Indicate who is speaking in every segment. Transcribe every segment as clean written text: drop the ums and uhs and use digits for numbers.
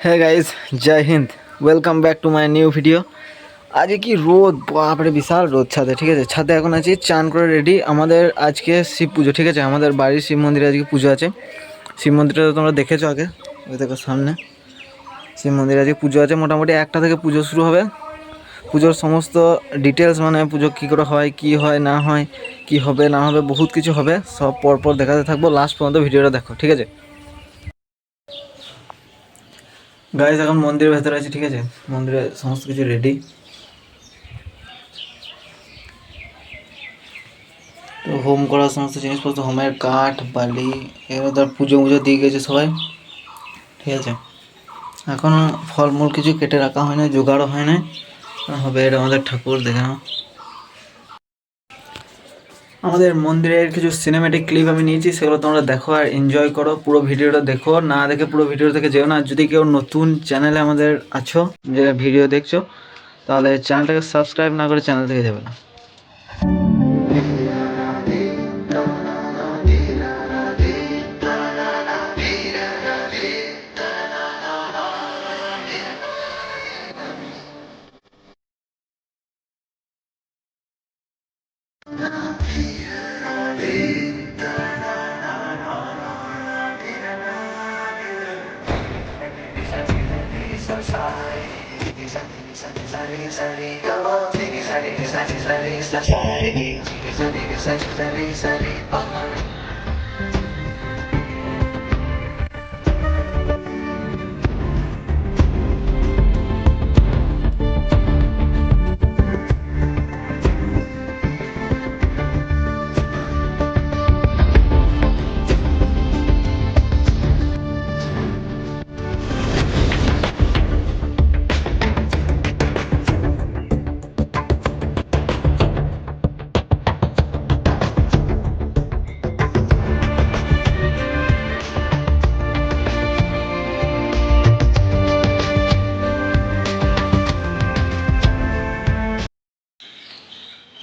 Speaker 1: হ্যাঁ guys, Jai Hind. Welcome back to my new video. আজকে কি রোদ, বাপরে বিশাল রোদ ছাদে। ঠিক আছে, ছাদে এখন আছি, চান করে রেডি। আমাদের আজকে শিব পুজো। ঠিক আছে, আমাদের বাড়ির শিব মন্দিরে আজকে পুজো আছে। শিব মন্দিরটা তো তোমরা দেখেছো আগে, ওই দেখো সামনে শিব মন্দিরে আজকে পুজো আছে। মোটামুটি 1টা থেকে পুজো শুরু হবে। পুজোর সমস্ত ডিটেলস, মানে পুজো কী করে হয়, কী হয় না হয়, কী হবে না হবে, বহুত কিছু হবে। সব পরপর দেখাতে থাকবো, লাস্ট পর্যন্ত ভিডিওটা দেখো। ঠিক আছে গাইজ, এখন মন্দিরের ভেতরে আছি। ঠিক আছে, মন্দিরে সমস্ত কিছু রেডি। তো হোম করার সমস্ত জিনিসপত্র, হোমের কাঠ, বালি, এগুলো তার পুজো মুজো দিয়ে গেছে সবাই। ঠিক আছে, এখনও ফলমূল কিছু কেটে রাখা হয় না, জোগাড়ও হয় না, হবে। এটা আমাদের ঠাকুর, দেখে নাও। আমাদের মন্দিরের কিছু সিনেম্যাটিক ক্লিপ আমি নিয়েছি, সেগুলো তোমরা দেখো আর এনজয় করো। পুরো ভিডিওটা দেখো, না দেখে পুরো ভিডিও থেকে যেও না। যদি কেউ নতুন চ্যানেলে আমাদের আছো, যে ভিডিও দেখছো, তাহলে চ্যানেলটাকে সাবস্ক্রাইব না করে চ্যানেল থেকে যাবে না।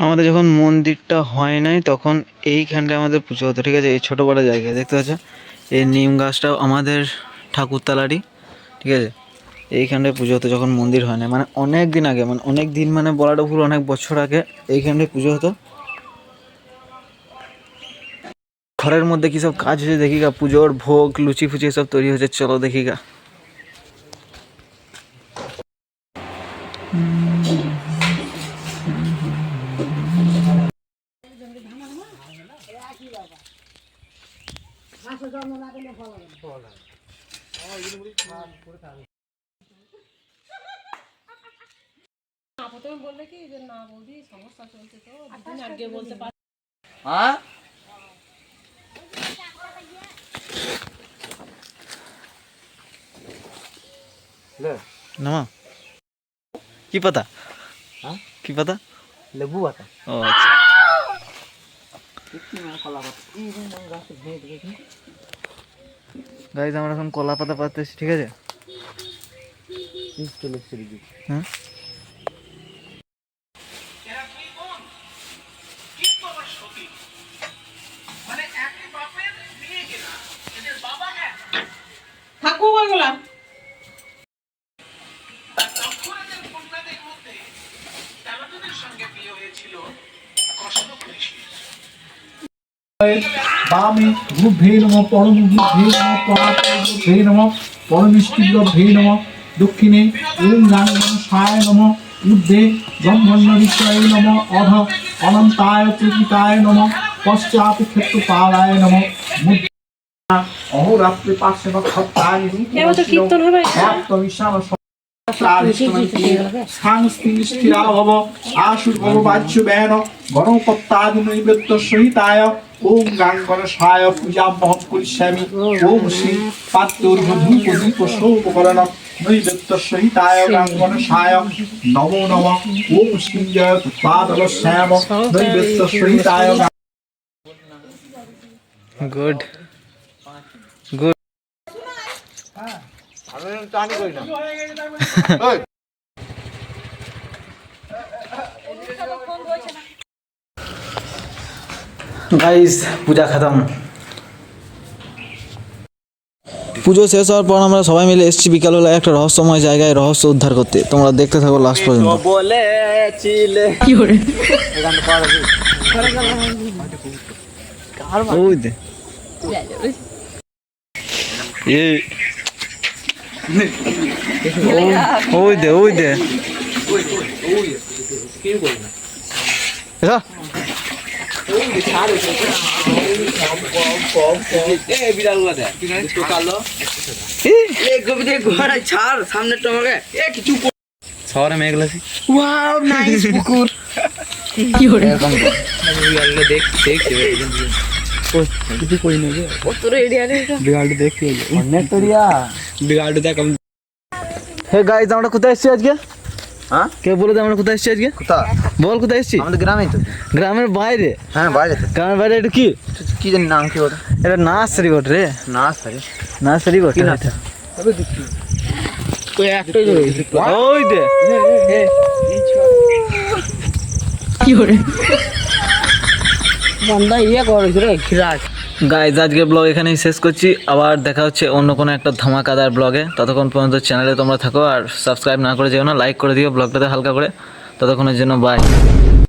Speaker 1: আমাদের যখন মন্দিরটা হয় নাই, তখন এইখানটায় আমাদের পুজো হতো। ঠিক আছে, এই ছোটো বড়ো জায়গায় দেখতে পাচ্ছ, এই নিম গাছটাও আমাদের ঠাকুরতলারই। ঠিক আছে, এইখানটায় পুজো হতো যখন মন্দির হয় না, মানে অনেক দিন আগে, মানে অনেক দিন, মানে বলাটা ভুল, অনেক বছর আগে এইখানটায় পুজো হতো। ঘরের মধ্যে কী সব কাজ হয়েছে দেখি গা, পুজোর ভোগ লুচি ফুচি সব তৈরি হয়েছে, চলো দেখি গা। বললে কি যে না বৌদি সমস্যা চলছে, তো দুদিন আগে বলতে পার। হ্যাঁ, ना की पता? हाँ की पता? लेबू पता। ओ अच्छा, गाइस আমরা এখন কলা পাতা পাতাছি। ঠিক আছে, হ্যাঁ ঠাকুর বললা
Speaker 2: वामे गुभ्ये नमः परम गुभ्ये नमः परात्पर गुभ्ये नमः परमिष्टि गुभ्ये नमः दक्षिणे ओम गणगणसाय नमः ऊर्ध्वे ब्रह्मण्यविषये नमः अध अनन्ताय त्रिपिताय नमः पश्चात् क्षेत्रपालाय नमः अहोरात्रि पार्श्वे भक्ताय रूपविशाल स्थिराभव आशुर्भवाच्य बैन गणपत्तादि नैवेद्य सहिताय ओम गणगणसाय पूजामहं करिष्यामि। ओम श्री पात्योर्धूपदीप सोपकरण नैवेद्य सहिताय गणगणसाय नमो नमः। ओम श्री जय पादल श्याम नैवेद्य सहिताय।
Speaker 1: Good good. गाइस पूजा खत्म। পুজো শেষ হওয়ার পর আমরা সবাই মিলে এসেছি বিকালবেলা একটা রহস্যময় জায়গায় রহস্য উদ্ধার করতে। তোমরা দেখতে থাকো লাস্ট পর্যন্ত। ওই দে এই ওই দে ওই দে শহরে মেঘলাছি পুকুর কি করে কিছু কই নেবে বিগাড়টা দেখতে অনেক তোরিয়া বিগাড়টা দেখ। হে গাইস আমরা কোথায় এসেছি আজকে? হ্যাঁ কে বলে দে আমরা কোথায় এসেছি আজকে? কোথায় বল কোথায় এসেছি? আমাদের গ্রামেই তো। গ্রামের বাইরে? হ্যাঁ বাইরে তো। গ্রামের বাইরে এটা কি কি জানি নাম কি ওটা? এটা নার্সারি ঘট রে। নার্সারি ঘট না তবে দেখি কই একটাই ধরে ওই দে কি করে বান্দা ইয়ে করে রে খিরাজ। গাইজ আজকের ব্লগ এখানেই শেষ করছি, আবার দেখা হচ্ছে অন্য কোনো একটা ধামাকাদার ব্লগে। ততক্ষণ পর্যন্ত চ্যানেলে তোমরা থাকো আর সাবস্ক্রাইব না করে যেও না, লাইক করে দিও ব্লগটাতে হালকা করে। ততক্ষণের জন্য বাই।